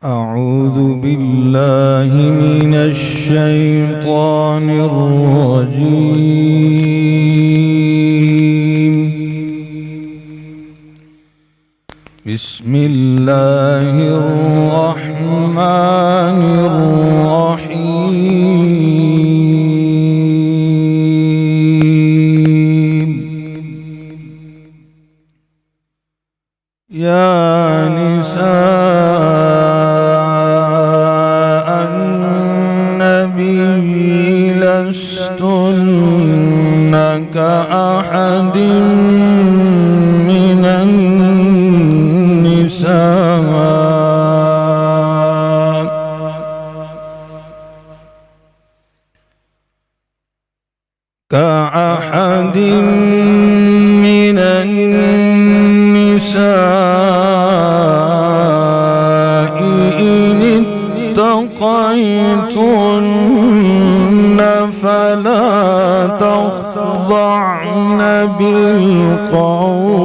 أعوذ بالله من الشيطان الرجيم. بسم الله الرحمن الرحيم. يا نساء النبي لستن كأحد من النساء من النساء إن اتقيتن فلا تخضعن بالقول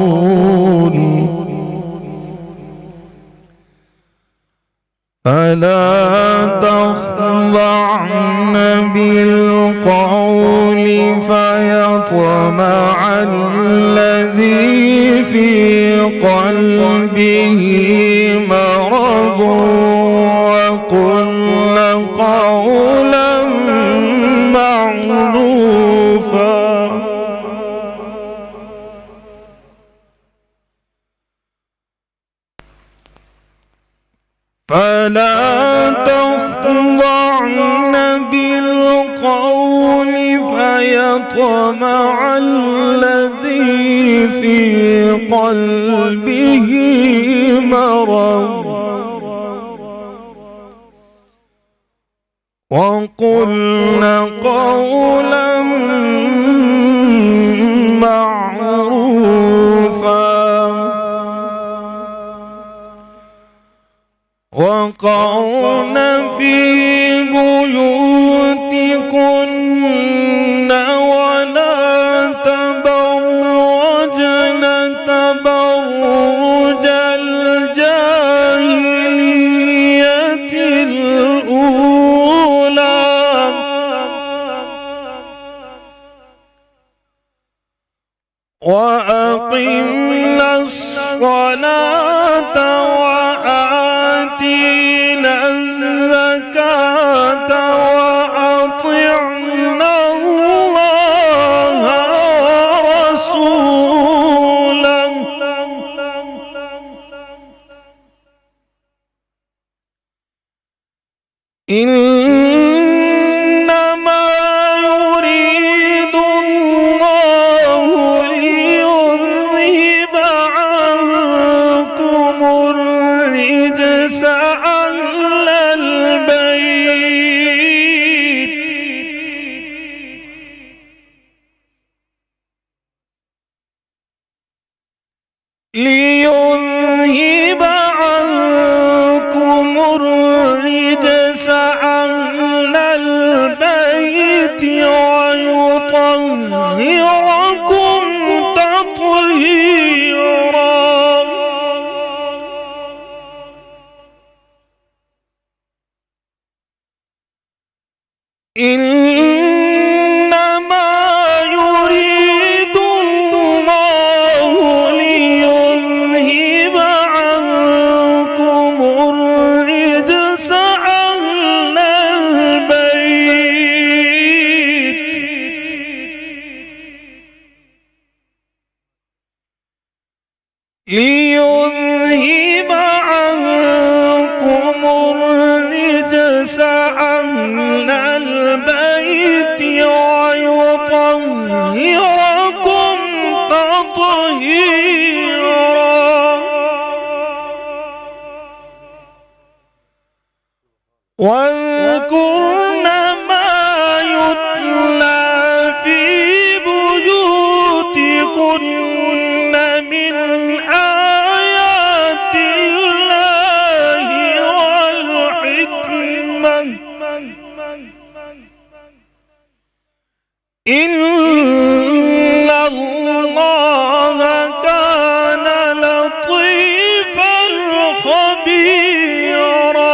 فيطمع الذي في قلبه مرض وقلن قولا معروفا فلا تخضعن بالقول فيطمع الذي في قلبه مرض وقلن قولا معروفا وقرن في بيوتكن ولا تبرجن تبرج الجاهلية الأولى وأقمنا الصلاة وآتينا الزكاة وأطعنا الله ورسوله إنما يريد الله ليذهب عنكم الرجس أهل البيت ليذهب عنكم الرجس أهل البيت ويطهركم تطهيرا إنما يريد الله ليذهب عنكم الرجس أهل البيت ليذهب عنكم الرجس أهل البيت ويطهركم تطهيرا واذكرن ما يتلى في بيوتكن من آيات الله والحكمة إن الله كان لطيفا خبيرا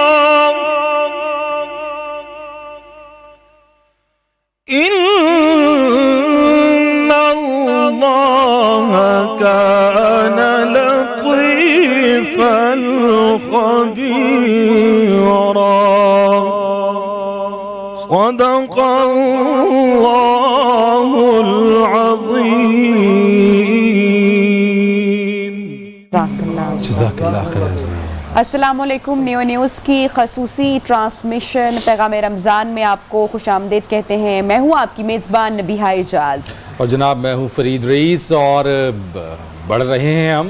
خبيرا صدق الله العظيم. جزاک اللہ خیر. السلام علیکم. نیو نیوز کی خصوصی ٹرانسمیشن پیغام رمضان میں آپ کو خوش آمدید کہتے ہیں. میں ہوں آپ کی میزبان نبیہہ اعجاز. اور جناب میں ہوں فرید رئیس، اور بڑھ رہے ہیں ہم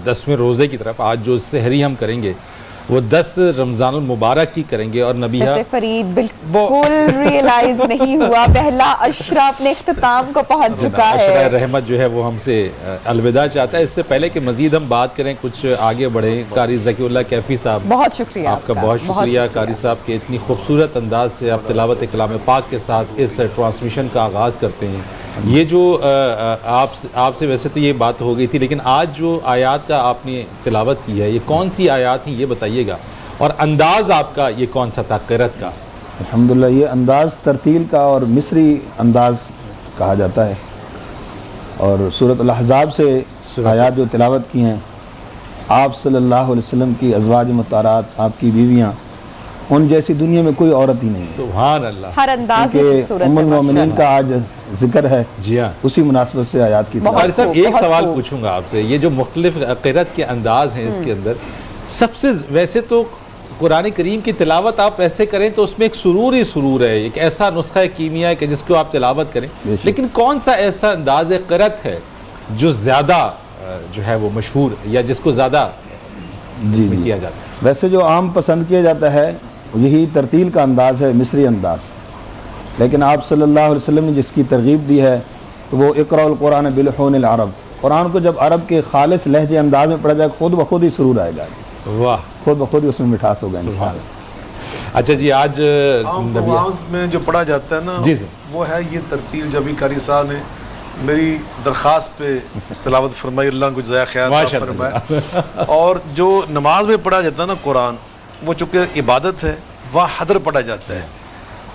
10ویں روزے کی طرف. آج جو سحری ہم کریں گے وہ 10 رمضان المبارک کی کریں گے. اور نبیہہ ویسے فرید بالکل ریئلائز نہیں ہوا، پہلا عشرہ اپنے اختتام کو پہنچ چکا ہے. عشرہ رحمت جو ہے وہ ہم سے الوداع چاہتا ہے. اس سے پہلے کہ مزید ہم بات کریں، کچھ آگے بڑھیں، قاری ذکی اللہ کیفی صاحب، بہت شکریہ آپ کا بہت شکریہ قاری صاحب کہ اتنی خوبصورت انداز سے آپ تلاوت کلام پاک کے ساتھ اس ٹرانسمیشن کا آغاز کرتے ہیں. یہ جو آپ سے ویسے تو یہ بات ہو گئی تھی، لیکن آج جو آیات کا آپ نے تلاوت کی ہے یہ کون سی آیات ہیں یہ بتائیے گا، اور انداز آپ کا یہ کون سا تھا قرأت کا؟ الحمدللہ یہ انداز ترتیل کا اور مصری انداز کہا جاتا ہے. اور سورۃ الاحزاب سے آیات جو تلاوت کی ہیں، آپ صلی اللہ علیہ وسلم کی ازواج مطہرات، آپ کی بیویاں، ان جیسی دنیا میں کوئی عورت ہی نہیں ہے. سبحان اللہ. ہر انداز کہ ام المومنین کا آج ذکر ہے، جی ہاں، اسی مناسبت سے آیات کی قاری صاحب ایک سوال پوچھوں گا آپ سے. یہ جو مختلف قرأت کے انداز ہیں اس کے اندر، سب سے ویسے تو قرآن کریم کی تلاوت آپ ایسے کریں تو اس میں ایک سرور ہی سرور ہے، ایک ایسا نسخہ کیمیا ہے کہ جس کو آپ تلاوت کریں، لیکن کون سا ایسا انداز قرأت ہے جو زیادہ جو ہے وہ مشہور یا جس کو زیادہ کیا جاتا ہے؟ ویسے جو عام پسند کیا جاتا ہے یہی ترتیل کا انداز ہے، مصری انداز. لیکن آپ صلی اللہ علیہ وسلم نے جس کی ترغیب دی ہے تو وہ اقرأ القرآن بلحون العرب، قرآن کو جب عرب کے خالص لہجے انداز میں پڑھا جائے خود بخود ہی سرور آئے گا. واہ، خود بخود ہی اس میں مٹھاس ہوگا انشاءاللہ. اچھا جی، آج آواز میں جو پڑھا جاتا ہے نا وہ ہے یہ ترتیل جو ابھی قاری صاحب نے میری درخواست پہ تلاوت فرمائی، اللہ کو جزائے خیر فرمائے. اور جو نماز میں پڑھا جاتا ہے نا قرآن، وہ چونکہ عبادت ہے وہ حدر پڑھا جاتا ہے.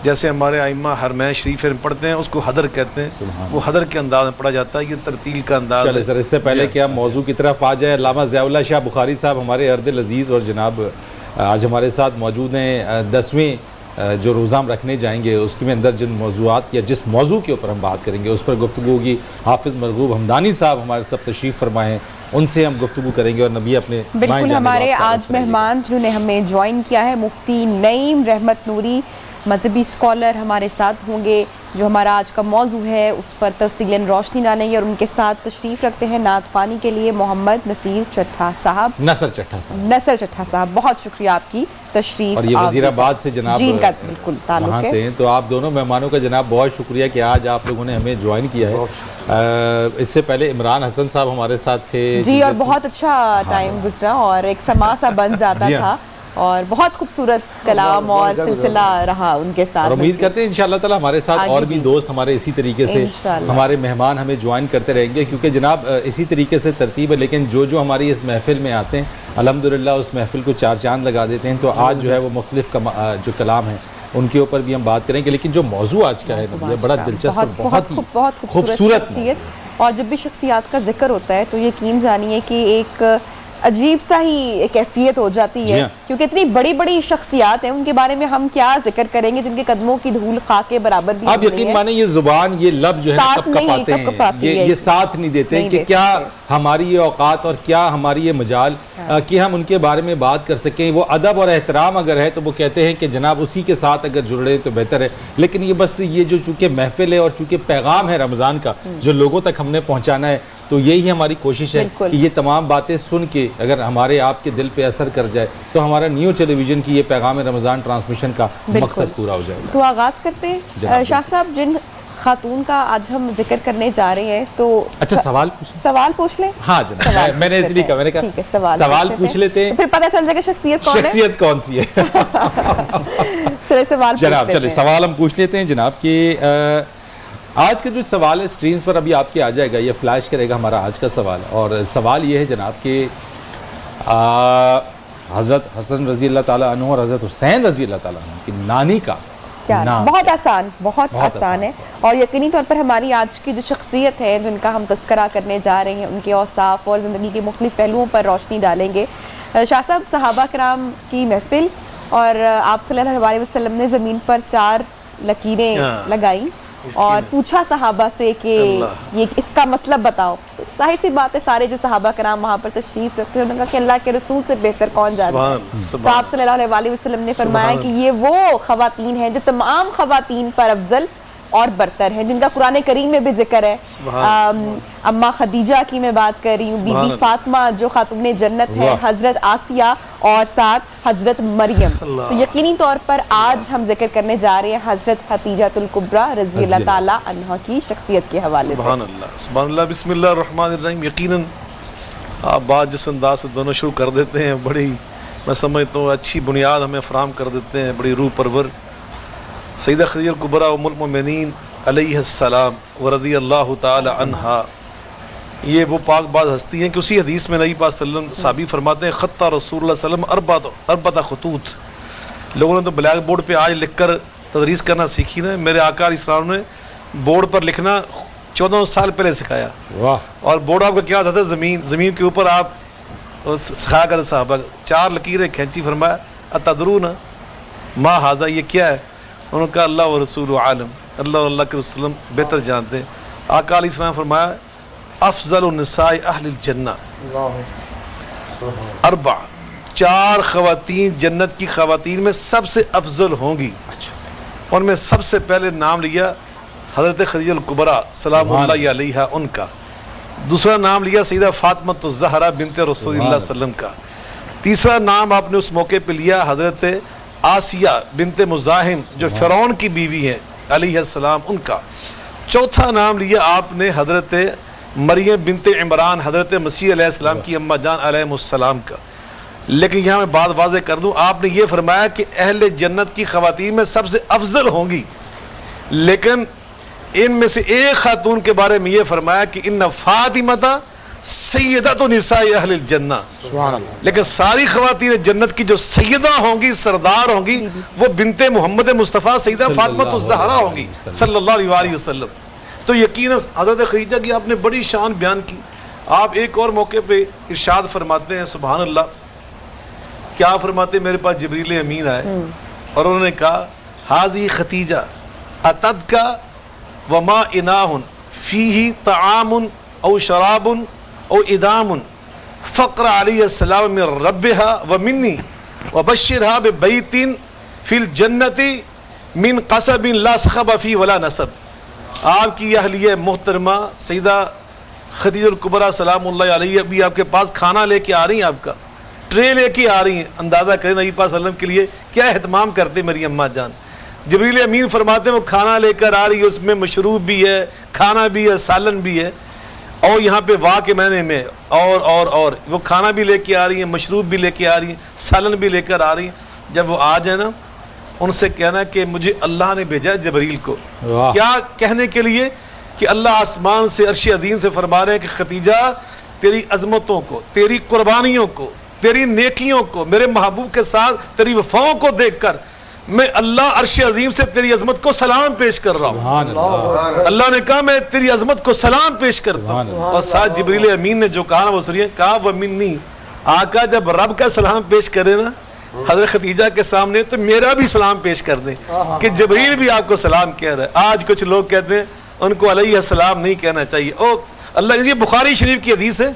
جیسے ہمارے ائمہ حرمین شریف پڑھتے ہیں اس کو حدر کہتے ہیں، وہ حدر کے انداز میں پڑھا جاتا ہے. یہ ترتیل کا انداز ہے. سر اس سے پہلے کہ ہم موضوع کی طرف آ جائیں، علامہ ضیاء اللہ شاہ بخاری صاحب ہمارے ارد العزیز اور جناب آج ہمارے ساتھ موجود ہیں. 10ویں جو روزہ ہم رکھنے جائیں گے اس کے اندر جن موضوعات یا جس موضوع کے اوپر ہم بات کریں گے اس پر گفتگو ہوگی. حافظ مرغوب حمدانی صاحب ہمارے ساتھ تشریف فرمائے ہیں، ان سے ہم گفتگو کریں گے. اور نبی اپنے بالکل ہمارے آج مہمان جنہوں نے ہمیں جوائن کیا ہے، مفتی نعیم رحمت نوری، مذہبی اسکالر ہمارے ساتھ ہوں گے. جو ہمارا آج کا موضوع ہے اس پر تفصیلاً روشنی ڈالیں گے. اور ان کے ساتھ تشریف رکھتے ہیں نعت خوانی کے لیے محمد نصر چٹھا صاحب. نصر چٹھا صاحب، بہت شکریہ آپ کی تشریف. اور یہ وزیر آباد سے جناب جی ان کا بالکل تعلق ہے. تو آپ دونوں مہمانوں کا جناب بہت شکریہ کہ آج آپ لوگوں نے ہمیں جوائن کیا ہے. اس سے پہلے عمران حسن صاحب ہمارے ساتھ تھے جی، اور بہت اچھا ٹائم گزرا اور ایک سما سا بن جاتا تھا، اور بہت خوبصورت کلام اور سلسلہ رہا ان کے ساتھ. اور امید کرتے ہیں انشاءاللہ تعالی ہمارے ساتھ اور بھی دوست ہمارے اسی طریقے سے ہمارے مہمان ہمیں جوائن کرتے رہیں گے، کیونکہ جناب اسی طریقے سے ترتیب ہے. لیکن جو ہماری اس محفل میں آتے ہیں الحمدللہ اس محفل کو 4 چاند لگا دیتے ہیں. تو آج جو ہے وہ مختلف جو کلام ہیں ان کے اوپر بھی ہم بات کریں گے. لیکن جو موضوع آج کا ہے یہ بڑا دلچسپ اور بہت خوبصورت ہے. اور جب بھی شخصیات کا ذکر ہوتا ہے تو یقین جانیے کہ ایک عجیب سا ہی کیفیت ہو جاتی ہے، کیونکہ اتنی بڑی بڑی شخصیات ہیں ان کے بارے میں ہم کیا ذکر کریں گے جن کے قدموں کی دھول خاک کے برابر بھی. آپ یقین مانیں یہ زبان، یہ لب جو ہے کب کپاتے ہیں، یہ ساتھ نہیں دیتے کہ کیا ہماری یہ اوقات اور کیا ہماری یہ مجال کہ ہم ان کے بارے میں بات کر سکیں. وہ ادب اور احترام اگر ہے تو وہ کہتے ہیں کہ جناب اسی کے ساتھ اگر جڑ رہے تو بہتر ہے. لیکن یہ بس یہ جو چونکہ محفل ہے اور چونکہ پیغام ہے رمضان کا جو لوگوں تک ہم نے پہنچانا ہے، تو یہی ہماری کوشش ہے کہ یہ تمام باتیں سن کے اگر ہمارے آپ کے دل پہ اثر کر جائے تو ہمارا نیو ٹیلی ویژن کی یہ پیغام رمضان ٹرانسمیشن کا مقصد پورا ہو جائے گا. تو آغاز کرتے ہیں شاہ صاحب. جن خاتون کا آج ہم ذکر کرنے جا رہے ہیں تو اچھا سوال پوچھ لیں. ہاں جناب، میں نے اس لیے کہا، میں نے کہا سوال پوچھ لیتے ہیں، پھر پتہ چل جائے گا شخصیت کون سی ہے. چلے سوال جناب، چلے سوال ہم پوچھ لیتے ہیں جناب کہ آج کا جو سوال ہے سکرینز پر ابھی آپ کے آ جائے گا، یہ فلیش کرے گا ہمارا آج کا سوال. اور سوال یہ ہے جناب کہ حضرت حسن رضی اللہ تعالیٰ عنہ اور حضرت حسین رضی اللہ تعالیٰ عنہ کی نانی کا نام. بہت آسان ہے. اور یقینی طور پر ہماری آج کی جو شخصیت ہے جن کا ہم تذکرہ کرنے جا رہے ہیں ان کے اوصاف اور زندگی کے مختلف پہلوؤں پر روشنی ڈالیں گے. شاہ صاحب صحابہ کرام کی محفل اور آپ صلی اللہ علیہ وسلم نے زمین پر 4 لکیریں لگائی اور پوچھا صحابہ سے کہ یہ اس کا مطلب بتاؤ. ظاہر سی بات ہے سارے جو صحابہ کرام وہاں پر تشریف رکھتے ہیں انہوں نے کہا کہ اللہ کے رسول سے بہتر کون جانتا ہے. تو آپ صلی اللہ علیہ وسلم نے فرمایا کہ یہ وہ خواتین ہیں جو تمام خواتین پر افضل اور برتر ہیں، جن کا قرآن کریم میں بھی ذکر ہے. اماں خدیجہ کی میں بات کر رہی ہوں، بی بی فاطمہ جو خاتون جنت ہے، حضرت آسیہ اور ساتھ حضرت مریم. تو یقینی طور پر آج ہم ذکر کرنے جا رہے ہیں حضرت خدیجہ الکبریٰ رضی اللہ تعالی عنہا کی شخصیت کے حوالے سے. سبحان اللہ، سبحان اللہ، بسم اللہ الرحمن الرحیم. یقیناً آپ بات جس انداز سے دونوں شروع کر دیتے ہیں بڑی میں سمجھتا ہوں اچھی بنیاد ہمیں فراہم کر دیتے ہیں، بڑی روح پرور. سیدہ خدیجہ الکبریٰ ام المؤمنین علیہ السلام ورضی اللہ تعالی عنہا، یہ وہ پاک باز ہستی ہیں کہ اسی حدیث میں نبی پاک صلی اللہ علیہ وسلم صحابی فرماتے ہیں خطہ رسول اللہ صلی اللہ علیہ وسلم اربعۃ خطوط. لوگوں نے تو بلیک بورڈ پہ آج لکھ کر تدریس کرنا سیکھی نا، میرے آقا علیہ السلام نے بورڈ پر لکھنا 14 سال پہلے سکھایا. اور بورڈ آپ کا کیا ہوتا تھا؟ زمین کے اوپر آپ سکھایا کرتے صحابہ. 4 لکیریں کھینچی، فرمایا اتدرون ما ھذا، یہ کیا ہے؟ انہوں نے کہا اللہ و رسول عالم، اللہ اور اللہ کے وسلم بہتر جانتے ہیں. آقا علیہ السلام فرمایا افضل النساء اہل الجنہ 4 4 خواتین جنت کی خواتین میں سب سے افضل ہوں گی. اور میں سب سے پہلے نام لیا حضرت خدیجہ الکبریٰ سلام اللہ علیہا ان کا. دوسرا نام لیا سیدہ فاطمہ الزہرا بنت رسول اللہ صلی اللہ علیہ وسلم کا. تیسرا نام آپ نے اس موقع پہ لیا حضرت آسیہ بنت مزاحم جو فرعون کی بیوی ہیں علیہ السلام ان کا. چوتھا نام لیا آپ نے حضرت مریم بنت عمران حضرت مسیح علیہ السلام کی اماں جان علیہ السلام کا. لیکن یہاں میں بات واضح کر دوں، آپ نے یہ فرمایا کہ اہل جنت کی خواتین میں سب سے افضل ہوں گی، لیکن ان میں سے ایک خاتون کے بارے میں یہ فرمایا کہ ان فاطمہ سیدۃ نساء اہل الجنہ. لیکن ساری خواتین جنت کی جو سیدہ ہوں گی، سردار ہوں گی، وہ بنت محمد مصطفیٰ سیدہ فاطمہ الزہرا ہوں گی صلی اللہ علیہ وسلم. تو یقیناً حضرت خدیجہ کی آپ نے بڑی شان بیان کی. آپ ایک اور موقع پہ ارشاد فرماتے ہیں سبحان اللہ، کیا فرماتے ہیں؟ میرے پاس جبریل امین آئے اور انہوں نے کہا حاضی خدیجہ اتدک وما اناہ فیہ طعام او شراب او ادام فقر علیہ السلام من ربها ومنی وبشرها ببیت فی الجنت من قصب لا صخب فی ولا نصب. آپ کی اہلیہ محترمہ سیدہ خدیجہ الکبریٰ سلام اللہ علیہ ابھی آپ کے پاس کھانا لے کے آ رہی ہیں، آپ کا ٹرے لے کے آ رہی ہیں. اندازہ کریں نبی پاک صلی اللہ علیہ وسلم کے لیے کیا اہتمام کرتے میری اماں جان. جبریل امین فرماتے ہیں وہ کھانا لے کر آ رہی ہے، اس میں مشروب بھی ہے، کھانا بھی ہے، سالن بھی ہے. اور یہاں پہ واہ کے معنی میں اور وہ کھانا بھی لے کے آ رہی ہیں، مشروب بھی لے کے آ رہی ہیں، سالن بھی لے کر آ رہی ہیں. جب وہ آ جائے نا ان سے کہنا کہ مجھے اللہ نے بھیجا جبریل کو. کیا کہنے کے لیے؟ کہ اللہ آسمان سے عرش عظیم سے فرما رہے ہیں کہ خدیجہ تیری عظمتوں کو، تیری قربانیوں کو، تیری نیکیوں کو، میرے محبوب کے ساتھ تیری وفاؤں کو دیکھ کر میں اللہ عرش عظیم سے تیری عظمت کو سلام پیش کر رہا ہوں. اللہ نے کہا میں تیری عظمت کو سلام پیش کرتا ہوں. اور ساتھ جبریل امین نے جو کہا نا وہ سنیے، کہا وَمِنِّي، آقا جب رب کا سلام پیش کرے نا حضرت خدیجہ کے سامنے تو میرا بھی سلام پیش کر دیں کہ جبریل بھی آپ کو سلام کہہ رہا ہے. آج کچھ لوگ کہتے ہیں ان کو علیہ السلام نہیں کہنا چاہیے. او اللہ، یہ بخاری شریف کی حدیث ہے.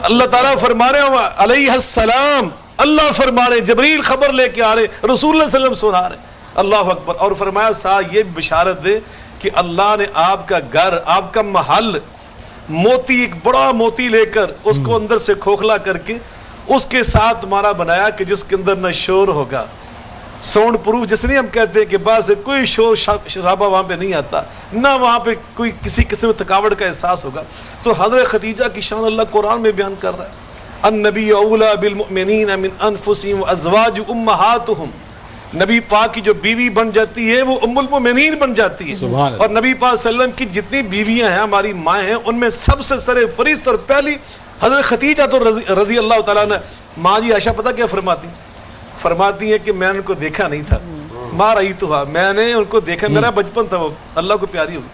اللہ تعالیٰ فرما رہے ہیں علیہ السلام، اللہ فرما رہے ہیں، جبریل خبر لے کے آ رہے، رسول اللہ صلی اللہ علیہ وسلم سنا رہے. اللہ اکبر. اور فرمایا ساتھ یہ بشارت دے کہ اللہ نے آپ کا گھر، آپ کا محل موتی، ایک بڑا موتی لے کر اس کو اندر سے کھوکھلا کر کے اس کے ساتھ تمہارا بنایا کہ جس کے اندر نہ شور ہوگا، ساؤنڈ پروف جس نہیں ہم کہتے ہیں کہ بعض کوئی شور شرابہ وہاں پہ نہیں آتا، نہ وہاں پہ کوئی کسی قسم تھکاوٹ کا احساس ہوگا. تو حضرت خدیجہ کی شان اللہ قرآن میں بیان کر رہا ہے. النبی اولا بالمؤمنین من انفسہم وازواج امہاتہم. نبی پاک کی جو بیوی بن جاتی ہے وہ ام المؤمنین بن جاتی ہے. اور نبی پاک صلی اللہ علیہ وسلم کی جتنی بیویاں ہیں ہماری ماں ہیں ان میں سب سے سر فہرست اور پہلی حضرت خدیجہ تو رضی اللہ تعالیٰ عنہ. ماں جی عائشہ پتہ کیا فرماتی ہیں کہ میں نے ان کو دیکھا نہیں تھا، ماں رہی تو میں نے ان کو دیکھا، میرا بچپن تھا، وہ اللہ کو پیاری ہوگی.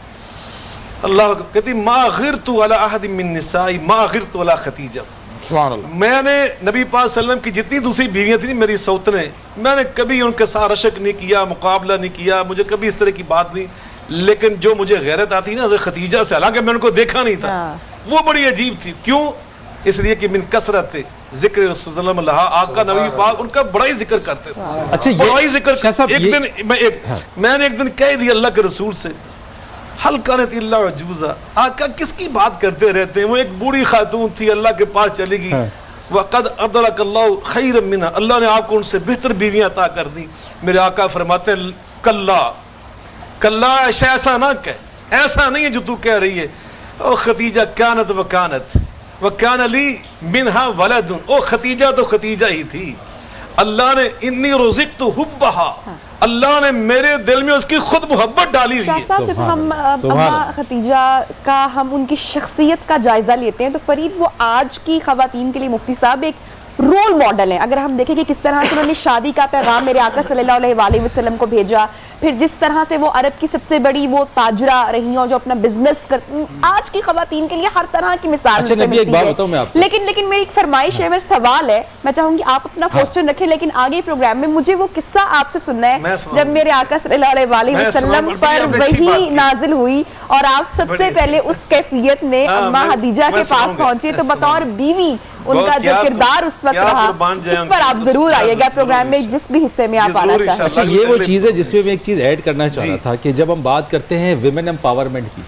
اللہ کہتی ما غرت علی احد من نسائی ما غرت علی خدیجہ. سبحان اللہ. میں نے نبی پاک صلی اللہ علیہ وسلم کی جتنی دوسری بیویاں تھیں میری سوتنیں، میں نے کبھی ان کے ساتھ رشک نہیں کیا، مقابلہ نہیں کیا، مجھے کبھی اس طرح کی بات نہیں. لیکن جو مجھے غیرت آتی نا حضرت خدیجہ سے، حالانکہ میں ان کو دیکھا نہیں تھا، وہ بڑی عجیب تھی. کیوں؟ اس لیے کہ من کثرت ذکر رسول اللہ اللہ، آقا نبی پاک ان کا بڑا ہی ذکر کرتے تھے. اچھا بڑا ہی ذکر. ایک دن میں نے ایک دن کہہ دیا اللہ کے رسول سے، حل کانت الا عجوزا، آقا کس کی بات کرتے رہتے ہیں؟ وہ ایک بوڑھی خاتون تھی، اللہ کے پاس چلی گئی. وقد ابدلک اللہ خیرا منہا، اللہ نے آپ کو ان سے بہتر بیویاں عطا کر دی. میرے آقا فرماتے ہیں کلا کلا، ایسا نہ کہہ، ایسا نہیں ہے جو تو کہہ رہی ہے. او خدیجہ کانت وکانت وکان لی منہا ولد، او خدیجہ تو خدیجہ ہی تھی. اللہ نے انی رزقت حبہا، اللہ نے میرے دل میں اس کی خود محبت ڈالی ہوئی ہے. صاحب جب ہم اماں خدیجہ کا ہم ان کی شخصیت کا جائزہ لیتے ہیں تو فرید وہ آج کی خواتین کے لیے مفتی صاحب ایک رول ماڈل ہیں. اگر ہم دیکھیں کہ کس طرح سے انہوں نے شادی کا پیغام میرے آقا صلی اللہ علیہ وآلہ وسلم کو بھیجا، پھر جس طرح سے وہ عرب کی سب سے بڑی وہ تاجرہ رہی اور جو اپنا بزنس کرتی، آج کی خواتین کے لیے ہر طرح کی مثال سے ملتی ہے. لیکن میری ایک فرمائش ہے، میرا سوال ہے، میں چاہوں گی آپ اپنا کوسچن رکھیں، لیکن آگے پروگرام میں مجھے وہ قصہ آپ سے سننا ہے جب میرے آقا صلی اللہ علیہ وآلہ وسلم پر وحی نازل ہوئی اور آپ سب سے پہلے اس کیفیت میں اماں خدیجہ کے پاس پہنچے، تو بطور بیوی ان کا جو کردار اس وقت رہا اس پر آپ ضرور آئیے گا پروگرام میں جس بھی حصے میں آپ آنا چاہیں. اچھا یہ وہ چیز ہے جس میں میں ایک چیز ایڈ کرنا چاہ رہا تھا کہ جب ہم بات کرتے ہیں ویمن امپاورمنٹ کی،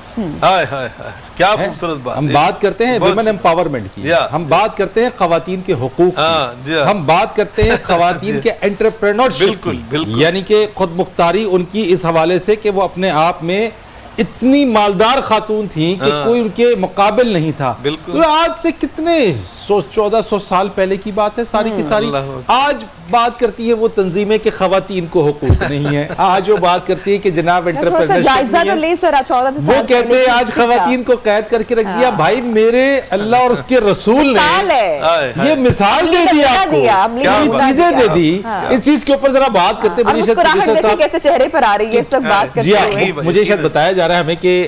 کیا خوبصورت بات، ہم بات کرتے ہیں ویمن امپاورمنٹ کی، ہم بات کرتے ہیں خواتین کے حقوق کی، ہم بات کرتے ہیں خواتین کے انٹرپرینورشپ کی، یعنی کہ خود مختاری ان کی اس حوالے سے کہ وہ اپنے آپ میں اتنی مالدار خاتون تھیں کہ کوئی ان کے مقابل نہیں تھا. تو آج سے کتنے 1400 سال پہلے کی بات ہے ساری کی ساری. آج بات کرتی ہے وہ تنظیمیں کہ خواتین کو حقوق نہیں ہے، آج وہ بات کرتی ہے کہ جناب انٹرپرینورشپ نہیں ہے، وہ کہتے ہیں آج خواتین کو قید کر کے رکھ دیا. بھائی میرے اللہ اور اس کے رسول نے یہ مثال دے دی، آپ کو یہ چیزیں دے دی. اس چیز کے اوپر ذرا بات کرتے ہیں. چہرے پر آ رہی ہے جی ہاں، مجھے شاید بتایا جا رہا ہے ہمیں کہ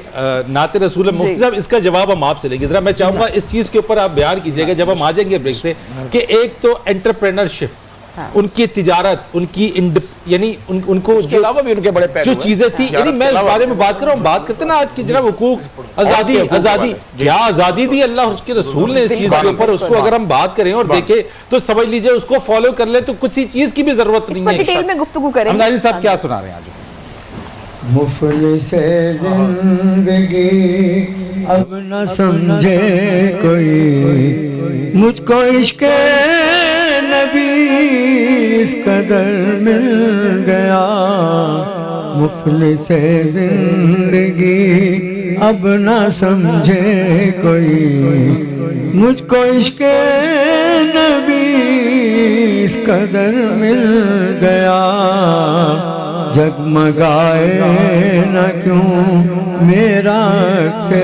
نعت رسول مفتی صاحب اس کا جواب ہم آپ سے لیں گے. ذرا میں چاہوں گا اس چیز کے اوپر آپ بیان کیجئے گا جب ہم آ جائیں گے بریک سے، کہ ایک تو انٹرپرینرشپ، ان کی تجارت، ان کی یعنی ان کو جو چیزیں تھی، یعنی میں اس بارے میں بات کر رہا ہوں. بات کرتے ہیں نا آج کی جناب حقوق، آزادی کیا آزادی دی اللہ اور اس کے رسول نے اس چیز کے اوپر. اس کو اگر ہم بات کریں اور دیکھیں تو سمجھ لیجئے اس کو فالو کر لیں تو کچھ ہی چیز کی بھی ضرورت نہیں ہے. ڈیٹیل میں گفتگو کریں. ہمدانی صاحب کیا سنا رہے ہیں آج؟ مفلس زندگی اب نہ سمجھے کوئی، مجھ کو عشق نبی اس قدر مل گیا. مفلس زندگی اب نہ سمجھے کوئی، مجھ کو عشق نبی اس قدر مل گیا. جگمگائے نہ کیوں میرا سے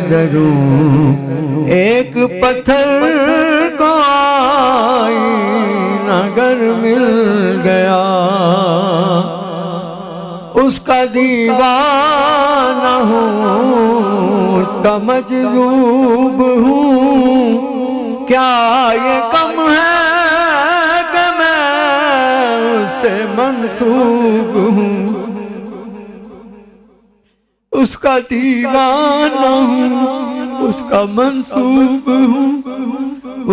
دروں، ایک پتھر کو آئینہ گر مل گیا. اس کا دیوانہ ہوں، اس کا مجذوب ہوں، کیا یہ کم ہے منسوب ہوں. اس کا دیوانہ ہوں، اس کا منسوب ہوں،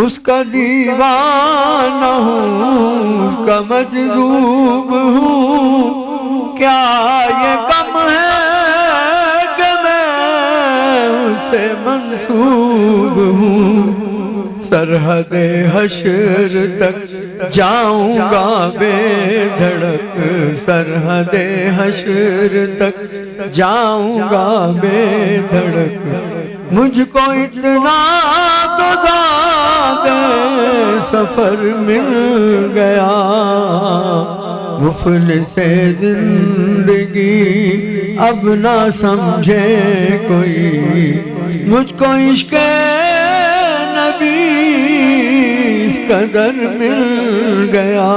اس کا دیوانہ ہوں، اس کا مجذوب ہوں، کیا یہ کم ہے کہ میں اس سے منسوب ہوں. سرحد حشر تک جاؤں گا بے دھڑک، سرحد حشر تک جاؤں گا بے دھڑک. مجھ کو اتنا تو داد سفر مل گیا. مفلس زندگی اب نہ سمجھے کوئی، مجھ کو عشق نبی اس قدر مل گیا.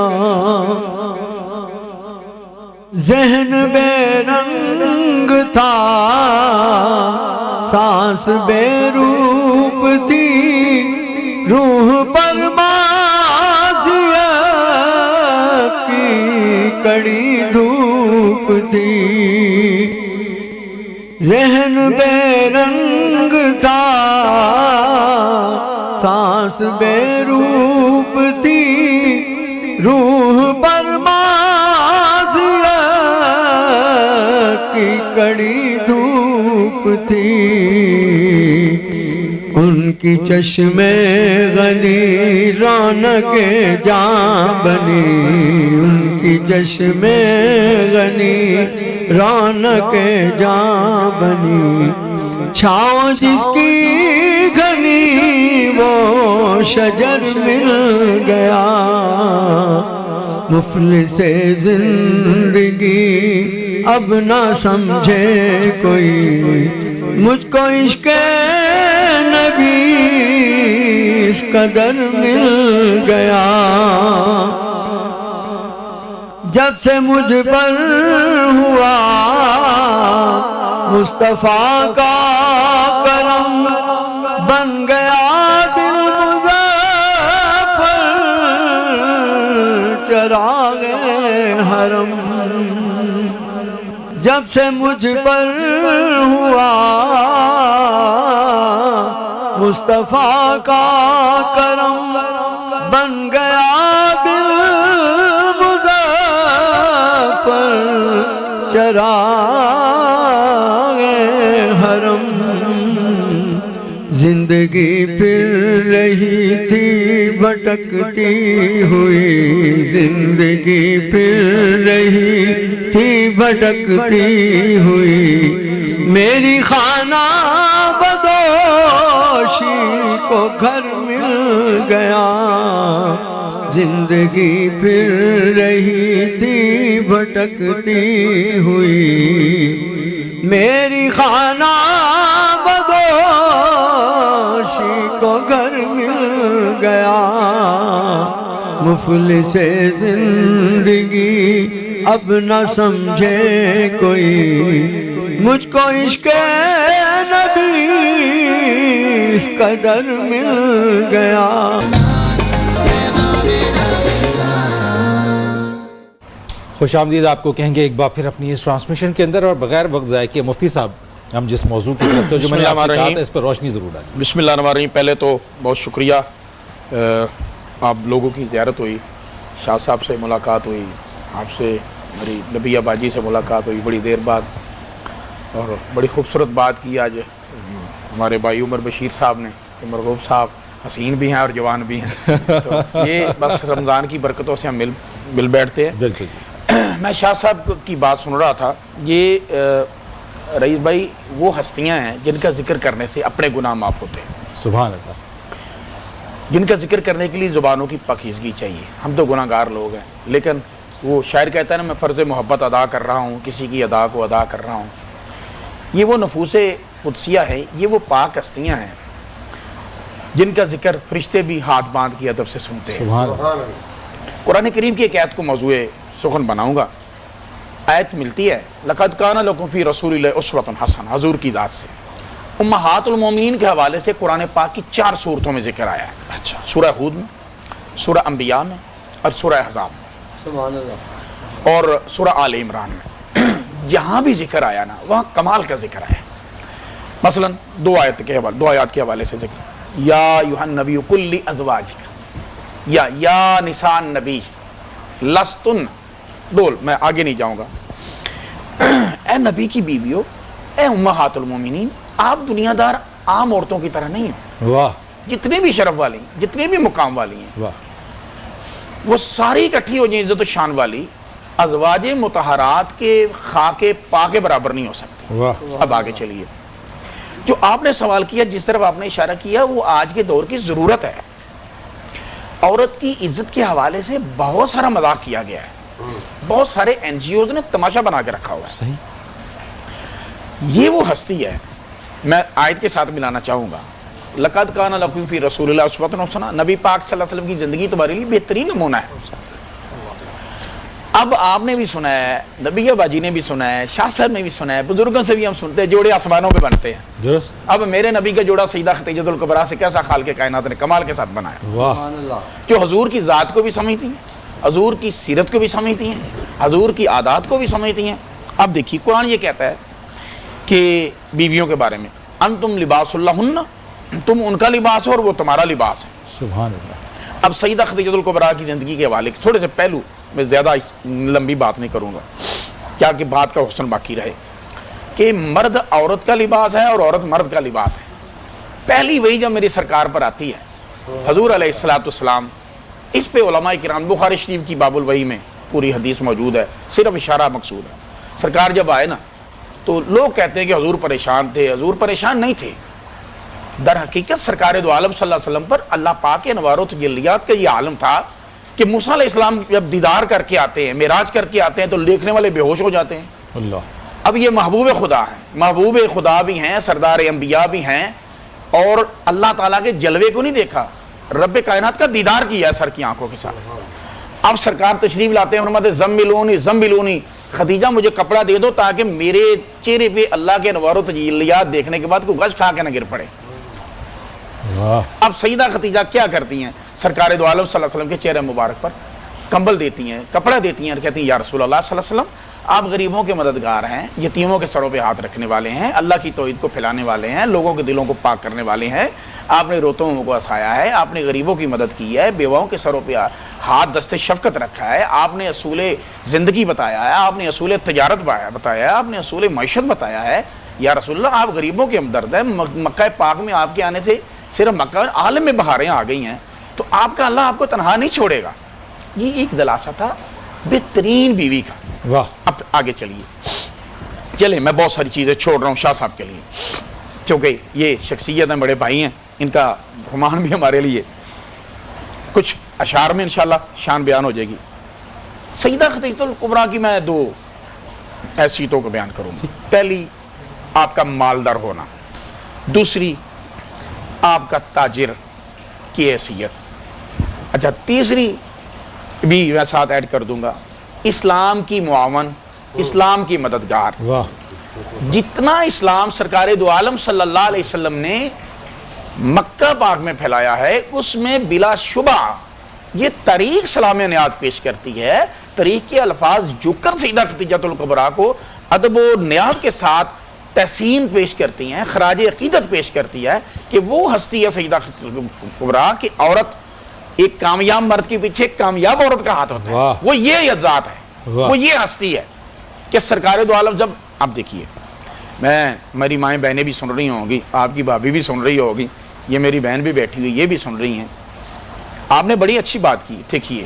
ذہن بے رنگ تھا، سانس بے روپ تھی، روح کڑی دھوپ تھی ذہن بے رنگ تھا سانس بے روپ تھی روح پر معصیت کی کڑی دھوپ تھی ان کی چشم غنی رونق جاں بنی ان کی چشم غنی رونق جاں بنی چھاؤں جس کی گھنی وہ شجر مل گیا مفلس زندگی اب نہ سمجھے کوئی مجھ کو عشق نبی اس قدر مل گیا جب سے مجھ پر ہوا مصطفیٰ کا کرم بن گیا دل مظفر چراغ حرم جب سے مجھ پر ہوا مصطفیٰ کا کرم بن گیا دل مظفر چراغ حرم زندگی پھر رہی تھی بھٹکتی ہوئی زندگی پھر رہی تھی بھٹکتی ہوئی میری خانہ بدوشی کو گھر مل گیا زندگی پھر رہی تھی بھٹکتی ہوئی میری خانہ بدوشی کو گھر مل گیا مفلس زندگی اب نہ سمجھے کوئی مجھ کو عشق نبی اس قدر مل گیا خوش آمدید آپ کو کہیں گے ایک بار پھر اپنی اس ٹرانسمیشن کے اندر اور بغیر وقت ضائع کیے مفتی صاحب ہم جس موضوع کی طرف جو میں نے آپ سے کہا تھا اس پر روشنی ضرور ڈالیں بسم اللہ الرحمن الرحیم پہلے تو بہت شکریہ آپ لوگوں کی زیارت ہوئی شاہ صاحب سے ملاقات ہوئی آپ سے میری نبیہ باجی سے ملاقات ہوئی بڑی دیر بعد اور بڑی خوبصورت بات کی آج ہمارے بھائی عمر بشیر صاحب نے کہ مرغوب صاحب حسین بھی ہیں اور جوان بھی ہیں تو یہ بس رمضان کی برکتوں سے ہم مل بیٹھتے ہیں بالکل میں شاہ صاحب کی بات سن رہا تھا یہ رئیس بھائی وہ ہستیاں ہیں جن کا ذکر کرنے سے اپنے گناہ معاف ہوتے ہیں سبحان اللہ جن کا ذکر کرنے کے لیے زبانوں کی پاکیزگی چاہیے ہم تو گناہ گار لوگ ہیں لیکن وہ شاعر کہتا ہے نا میں فرض محبت ادا کر رہا ہوں کسی کی ادا کو ادا کر رہا ہوں یہ وہ نفوس قدسیہ ہیں یہ وہ پاک ہستیاں ہیں جن کا ذکر فرشتے بھی ہاتھ باندھ کے ادب سے سنتے ہیں سبحان اللہ قرآن کریم کی ایک آیت کو موضوع سخن بناؤں گا آیت ملتی ہے لقد کان لکم فی رسول اللہ اسوۃ حسنہ حضور کی ذات سے امہات المومنین کے حوالے سے قرآن پاک کی 4 صورتوں میں ذکر آیا ہے اچھا سورہ ہود میں سورہ انبیاء میں اور سورہ احزاب میں سبحان اللہ اور سورہ آل عمران میں جہاں بھی ذکر آیا نا وہاں کمال کا ذکر آیا مثلا 2 آیات کے حوالے سے ذکر یا ایھا النبی قل لازواجک یا نساء النبی لستن دول میں آگے نہیں جاؤں گا اے نبی کی بیویوں اے امہات المومنین آپ دنیا دار عام عورتوں کی طرح نہیں ہیں واہ جتنی بھی شرف والی جتنی بھی مقام والی ہیں واہ وہ ساری اکٹھی ہو جائیں عزت و شان والی ازواج مطہرات کے خاک پا کے برابر نہیں ہو سکتی واہ اب آگے چلیے جو آپ نے سوال کیا جس طرف آپ نے اشارہ کیا وہ آج کے دور کی ضرورت ہے عورت کی عزت کے حوالے سے بہت سارا مذاق کیا گیا ہے بہت سارے این جی اوز نے تماشا بنا کے رکھا ہوا ہے صحیح یہ وہ ہستی ہے میں آیت کے ساتھ ملانا چاہوں گا لقد کان لکم فی رسول اللہ اسوۃ حسنہ نبی پاک صلی اللہ علیہ وسلم کی زندگی تمہارے لیے بہترین نمونہ ہے اب آپ نے بھی سنا ہے نبیہ باجی نے بھی سنا ہے شاہ صاحب نے بھی سنا ہے بزرگوں سے بھی ہم سنتے ہیں جوڑے آسمانوں پہ بنتے ہیں درست اب میرے نبی کا جوڑا سیدہ خدیجۃ الکبریٰ سے کیسا خالق کائنات نے کمال کے ساتھ بنایا واہ سبحان اللہ جو حضور کی ذات کو بھی سمجھتی ہیں حضور کی سیرت کو بھی سمجھتی ہیں حضور کی عادات کو بھی سمجھتی ہیں. اب دیکھیے قرآن یہ کہتا ہے کہ بیویوں کے بارے میں انتم لباس لہن، تم ان کا لباس ہو اور وہ تمہارا لباس ہے. سبحان اللہ. اب سیدہ خدیجہ الکبریٰ کی زندگی کے حوالے تھوڑے سے پہلو، میں زیادہ لمبی بات نہیں کروں گا کیا کہ بات کا حسن باقی رہے، کہ مرد عورت کا لباس ہے اور عورت مرد کا لباس ہے. پہلی وہی جب میری سرکار پر آتی ہے حضور علیہ السلام، اس پہ علماء کرام، بخاری شریف کی باب الوحی میں پوری حدیث موجود ہے، صرف اشارہ مقصود ہے. سرکار جب آئے نا تو لوگ کہتے ہیں کہ حضور پریشان تھے. حضور پریشان نہیں تھے. در حقیقت سرکار دو عالم صلی اللہ علیہ وسلم پر اللہ پاک کے انوار و تجلیات کا یہ عالم تھا کہ موسیٰ علیہ السلام جب دیدار کر کے آتے ہیں، معراج کر کے آتے ہیں تو دیکھنے والے بے ہوش ہو جاتے ہیں. اللہ. اب یہ محبوب خدا ہیں، محبوب خدا بھی ہیں، سردار انبیاء بھی ہیں، اور اللہ تعالیٰ کے جلوے کو نہیں دیکھا، رب کائنات کا دیدار کیا ہے سر کی آنکھوں کے ساتھ. اب سرکار تشریف لاتے ہیں، فرماتے ہیں زملونی زملونی، خدیجہ مجھے کپڑا دے دو تاکہ میرے چہرے پہ اللہ کے انوار و تجلیات دیکھنے کے بعد کوئی غش کھا کے نہ گر پڑے. اب سیدہ خدیجہ کیا کرتی ہیں؟ سرکار دو عالم صلی اللہ علیہ وسلم کے چہرے مبارک پر کمبل دیتی ہیں، کپڑا دیتی ہیں، اور کہتی ہیں یا رسول اللہ صلی اللہ علیہ وسلم آپ غریبوں کے مددگار ہیں، یتیموں کے سروں پہ ہاتھ رکھنے والے ہیں، اللہ کی توحید کو پھیلانے والے ہیں، لوگوں کے دلوں کو پاک کرنے والے ہیں. آپ نے روتوں کو ہنسایا ہے، آپ نے غریبوں کی مدد کی ہے، بیواؤں کے سروں پہ ہاتھ دست شفقت رکھا ہے، آپ نے اصول زندگی بتایا ہے، آپ نے اصول تجارت بتایا ہے، آپ نے اصول معیشت بتایا ہے. یا رسول اللہ آپ غریبوں کے ہمدرد ہیں. مکہ پاک میں آپ کے آنے سے صرف مکہ عالم میں بہاریں آ گئی ہیں، تو آپ کا اللہ آپ کو تنہا نہیں چھوڑے گا. یہ ایک دلاسا تھا بہترین بیوی کا. واہ. اب آگے چلیں میں بہت ساری چیزیں چھوڑ رہا ہوں شاہ صاحب کے لیے، کیونکہ یہ شخصیت ہیں، بڑے بھائی ہیں، ان کا فرمان بھی ہمارے لیے کچھ اشعار میں انشاءاللہ شان بیان ہو جائے گی. سیدہ خدیجہ الکبریٰ کی میں دو حیثیتوں کو بیان کروں گا. پہلی آپ کا مالدار ہونا، دوسری آپ کا تاجر کی حیثیت. اچھا تیسری بھی میں ساتھ ایڈ کر دوں گا، اسلام کی معاون، اسلام کی مددگار. واہ. جتنا اسلام سرکار دو عالم صلی اللہ علیہ وسلم نے مکہ پاک میں پھیلایا ہے اس میں بلا شبہ یہ طریق سلام نیاز پیش کرتی ہے. طریق کے الفاظ جو کر سیدہ خدیجہ الکبریٰ کو ادب و نیاز کے ساتھ تحسین پیش کرتی ہیں، خراج عقیدت پیش کرتی ہے کہ وہ ہستی ہے سیدہ خدیجہ الکبریٰ کہ عورت ایک کامیاب مرد کے پیچھے ایک کامیاب عورت کا ہاتھ ہوتا ہے. وہ یہ ذات ہے، وہ یہ ہستی ہے کہ سرکار دو عالم. جب اب دیکھیے میری مائیں بہنیں بھی سن رہی ہوں گی، آپ کی بھابھی بھی سن رہی ہوگی، یہ میری بہن بھی بیٹھی ہوئی یہ بھی سن رہی ہیں. آپ نے بڑی اچھی بات کی. دیکھیے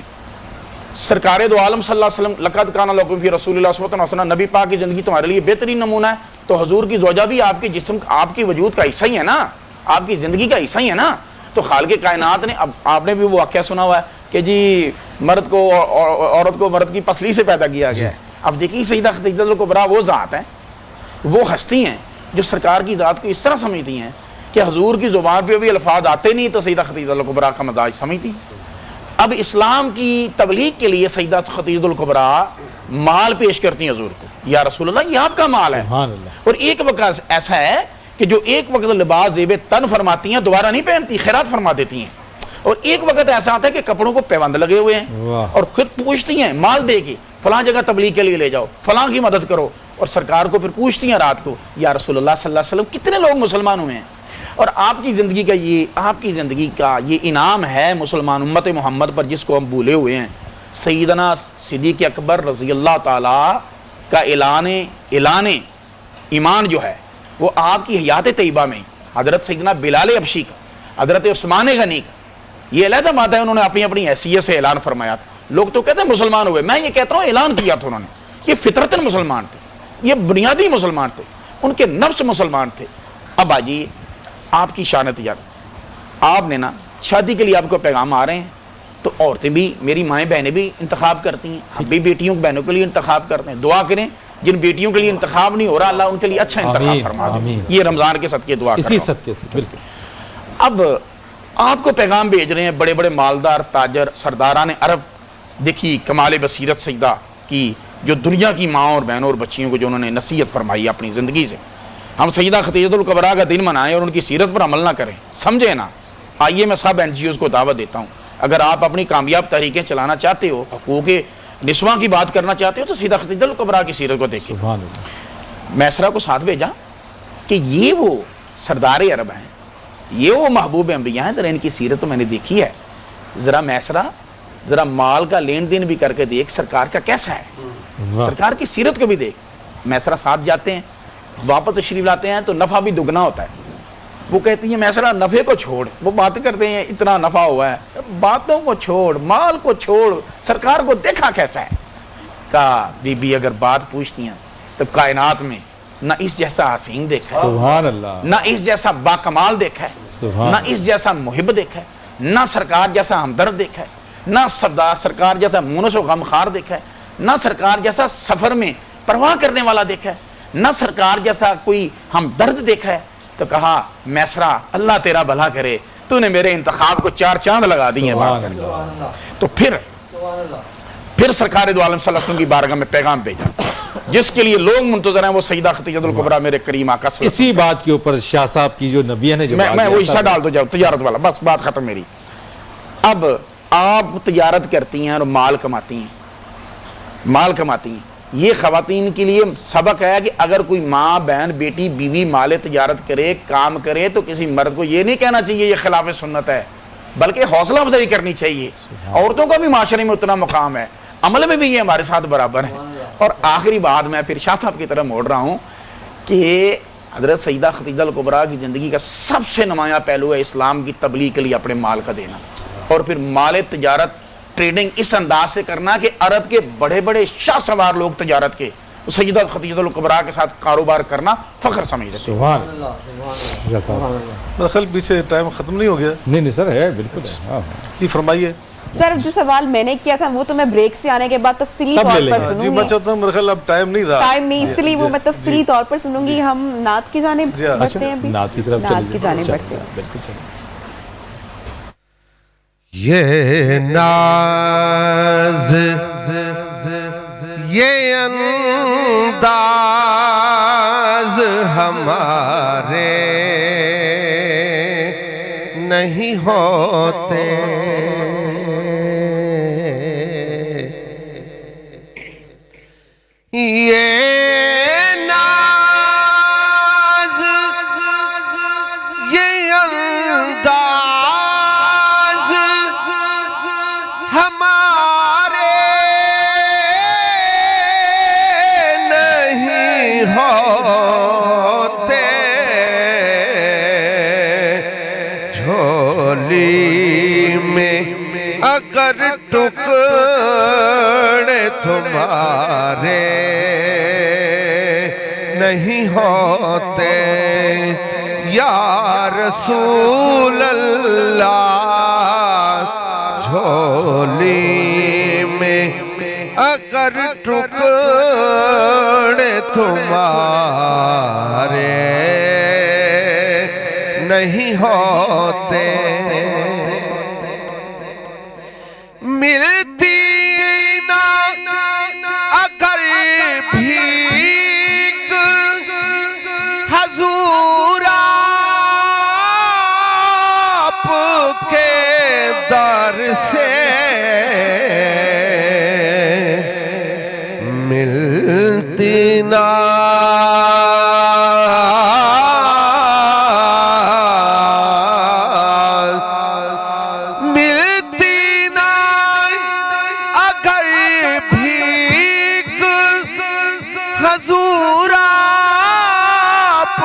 سرکار دو عالم صلی اللہ علیہ وسلم لقد کان لکم فی رسول اللہ اسوۃ حسنہ، نبی پاک کی زندگی تمہارے لیے بہترین نمونہ ہے. تو حضور کی زوجہ بھی آپ کے جسم، آپ کی وجود کا حصہ ہی ہے نا، آپ کی زندگی کا حصہ ہی ہے نا. تو خالق کائنات نے، اب آپ نے بھی وہ واقعہ سنا ہوا ہے کہ جی مرد کو عورت کو مرد کی پسلی سے پیدا کیا گیا ہے. اب دیکھیں سیدہ خدیجہ الکبریٰ وہ ذات ہیں، وہ ہستی ہیں جو سرکار کی ذات کو اس طرح سمجھتی ہیں کہ حضور کی زبان پہ بھی الفاظ آتے نہیں تو سیدہ خدیجہ الکبریٰ کا مزاج سمجھتی. اب اسلام کی تبلیغ کے لیے سیدہ خدیجہ الکبریٰ مال پیش کرتی ہیں حضور کو. یا رسول اللہ یہ آپ کا مال ہے. اور ایک وقت ایسا ہے کہ جو ایک وقت لباس زیب تن فرماتی ہیں دوبارہ نہیں پہنتی، خیرات فرما دیتی ہیں. اور ایک وقت ایسا آتا ہے کہ کپڑوں کو پیوند لگے ہوئے ہیں اور خود پوچھتی ہیں مال دے کے فلاں جگہ تبلیغ کے لیے لے جاؤ، فلاں کی مدد کرو. اور سرکار کو پھر پوچھتی ہیں رات کو یا رسول اللہ صلی اللہ علیہ وسلم کتنے لوگ مسلمان ہوئے ہیں. اور آپ کی زندگی کا یہ انعام ہے مسلمان امت محمد پر جس کو ہم بھولے ہوئے ہیں. سیدنا صدیق اکبر رضی اللہ تعالی کا اعلان ایمان جو ہے وہ آپ کی حیات طیبہ میں حضرت سیدنا بلال حبشی کا، حضرت عثمان غنی کا یہ علیحدہ بات ہے، انہوں نے اپنی حیثیت سے اعلان فرمایا تھا. لوگ تو کہتے ہیں مسلمان ہوئے، میں یہ کہتا ہوں اعلان کیا تھا انہوں نے. یہ فطرتاً مسلمان تھے، یہ بنیادی مسلمان تھے، ان کے نفس مسلمان تھے. اب آجیے آپ کی شان تجارت، آپ نے نا شادی کے لیے آپ کو پیغام آ رہے ہیں تو عورتیں بھی، میری مائیں بہنیں بھی انتخاب کرتی ہیں، ہم بھی بیٹیوں بہنوں کے لیے انتخاب کرتے ہیں. دعا کریں جن بیٹیوں کے لیے انتخاب نہیں ہو رہا اللہ ان کے لیے اچھا انتخاب فرما دے. یہ رمضان کے صدقے دعا کر رہا ہوں. اسی صدقے سے بالکل. اب آپ کو پیغام بھیج رہے ہیں بڑے بڑے مالدار تاجر سرداران عرب. دیکھیے کمال بصیرت سیدہ کی جو دنیا کی ماں اور بہنوں اور بچیوں کو جو انہوں نے نصیحت فرمائی اپنی زندگی سے. ہم سیدہ خدیجہ الکبریٰ کا دن منائیں اور ان کی سیرت پر عمل نہ کریں، سمجھے نا. آئیے میں سب NGOs کو دعوت دیتا ہوں، اگر آپ اپنی کامیاب تحریکیں چلانا چاہتے ہو، حقوق نسواں کی بات کرنا چاہتے ہو تو سیدہ خدیجہ الکبریٰ کی سیرت کو دیکھیں. میسرہ کو ساتھ بھیجا کہ یہ وہ سردار عرب ہیں, یہ وہ محبوب انبیاء ہیں, ذرا ان کی سیرت تو میں نے دیکھی ہے, ذرا میسرہ ذرا مال کا لین دین بھی کر کے دیکھ سرکار کا کیسا ہے, سرکار کی سیرت کو بھی دیکھ. میسرہ ساتھ جاتے ہیں, واپس تشریف لاتے ہیں تو نفع بھی دگنا ہوتا ہے. وہ کہتی ہیں میسرہ نفع کو چھوڑ, وہ باتیں کرتے ہیں اتنا نفع ہوا ہے, باتوں کو چھوڑ, مال کو چھوڑ, سرکار کو دیکھا کیسا ہے. کہا بی بی اگر بات پوچھتی ہیں تو کائنات میں نہ اس جیسا حسین دیکھا ہے, سبحان اللہ, نہ اس جیسا باکمال دیکھا ہے, نہ اس جیسا محب دیکھا ہے, نہ سرکار جیسا ہمدرد دیکھا ہے, نہ سرکار جیسا مونس و غمخوار دیکھا ہے, نہ سرکار جیسا سفر میں پرواہ کرنے والا دیکھا ہے, نہ سرکار جیسا کوئی ہمدرد دیکھا ہے. تو کہا میسرہ اللہ تیرا بھلا کرے, تو نے میرے انتخاب کو 4 چاند لگا دی ہیں بات کرنے. تو پھر سرکار دو عالم صلی اللہ علیہ وسلم کی بارگاہ میں پیغام بھیجا جس کے لیے لوگ منتظر ہیں, وہ سیدہ خدیجہ الکبریٰ میرے کریم آقا صلی اللہ علیہ وسلم. اسی بات کے اوپر شاہ صاحب کی جو نبی نے جو میں وہ حصہ ڈال دو جاؤ تجارت والا, بس بات ختم میری. اب آپ تجارت کرتی ہیں اور مال کماتی ہیں, یہ خواتین کے لیے سبق ہے کہ اگر کوئی ماں, بہن, بیٹی, بیوی مال تجارت کرے, کام کرے, تو کسی مرد کو یہ نہیں کہنا چاہیے یہ خلاف سنت ہے, بلکہ حوصلہ افزائی کرنی چاہیے. عورتوں کا بھی معاشرے میں اتنا مقام ہے, عمل میں بھی یہ ہمارے ساتھ برابر ہے. اور آخری بات میں پھر شاہ صاحب کی طرف موڑ رہا ہوں کہ حضرت سیدہ خدیجہ الکبریٰ کی زندگی کا سب سے نمایاں پہلو ہے اسلام کی تبلیغ کے لیے اپنے مال کا دینا, اور پھر مال تجارت ٹریڈنگ اس انداز سے کرنا کہ عرب کے بڑے بڑے شاہ سوار لوگ تجارت کے سیدہ خدیجہ الکبریٰ کے ساتھ کاروبار کرنا فخر سمجھتے ہیں. سبحان اللہ. میرا خیال پیچھے ٹائم ختم نہیں ہو گیا. نہیں سر ہے, بالکل. جی فرمائیے سر. جو سوال میں نے کیا تھا وہ تو میں بریک سے آنے کے بعد تفصیلی طور پر سنوں گی. جی میں چاہتا ہوں, میرا خیال اب ٹائم نہیں رہا, ٹائم نہیں, اس لیے وہ میں تفصیلی طور پر سنوں گی. ہم نعت کی جانب بڑھتے ہیں, نعت کی طرف نعت کی جانب بڑھتے ہیں. بالکل چلیں. یہ ناز یہ انداز ہمارے نہیں ہوتے, یہ ناز یہ انداز ہمارے نہیں ہوتے, جھولی میں اگر ٹکڑے تمہارے نہیں ہوتے, یا رسول اللہ جھولی میں اگر ٹکڑے تمہارے نہیں ہوتے, ملتی نہ اگر بھیک حضور آپ کے در سے, ملتی نہ حضور آپ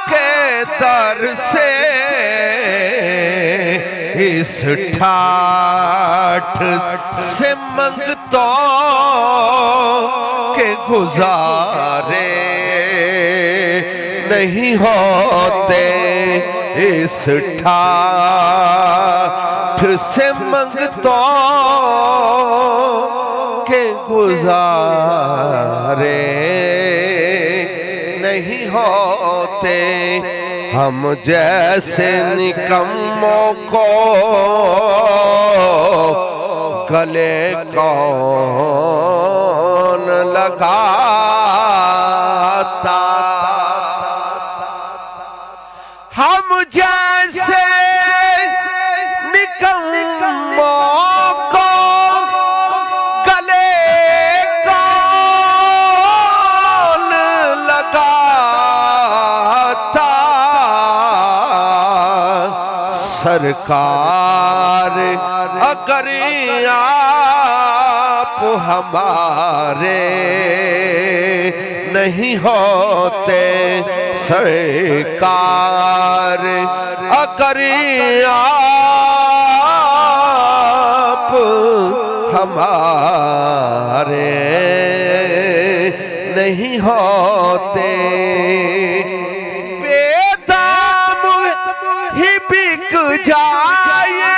کے در سے, اس ٹھاٹھ سے منگتوں کے گزارے نہیں ہوتے, اس ٹھاٹھ سے منگتوں کے گزارے نہیں ہوتے, ہم جیسے نکموں کو گلے کون لگاتا, ہم جیسے نکموں کو گلے سرکار اگر آپ ہمارے نہیں ہوتے سرکار اگر آپ ہمارے نہیں ہوتے بے دام ہی بک جائے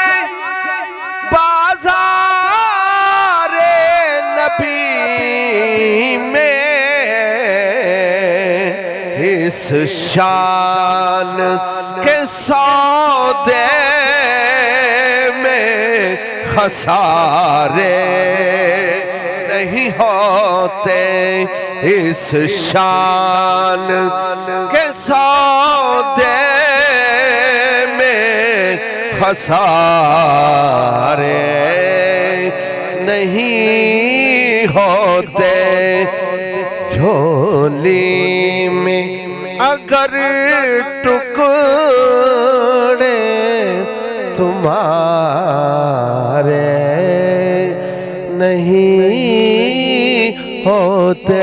بازار نبی میں اس شان کے سودے میں خسارے نہیں ہوتے اس شان کے سودے میں خسارے نہیں ہوتے جھولی میں اگر ٹکڑے تمہارے نہیں ہوتے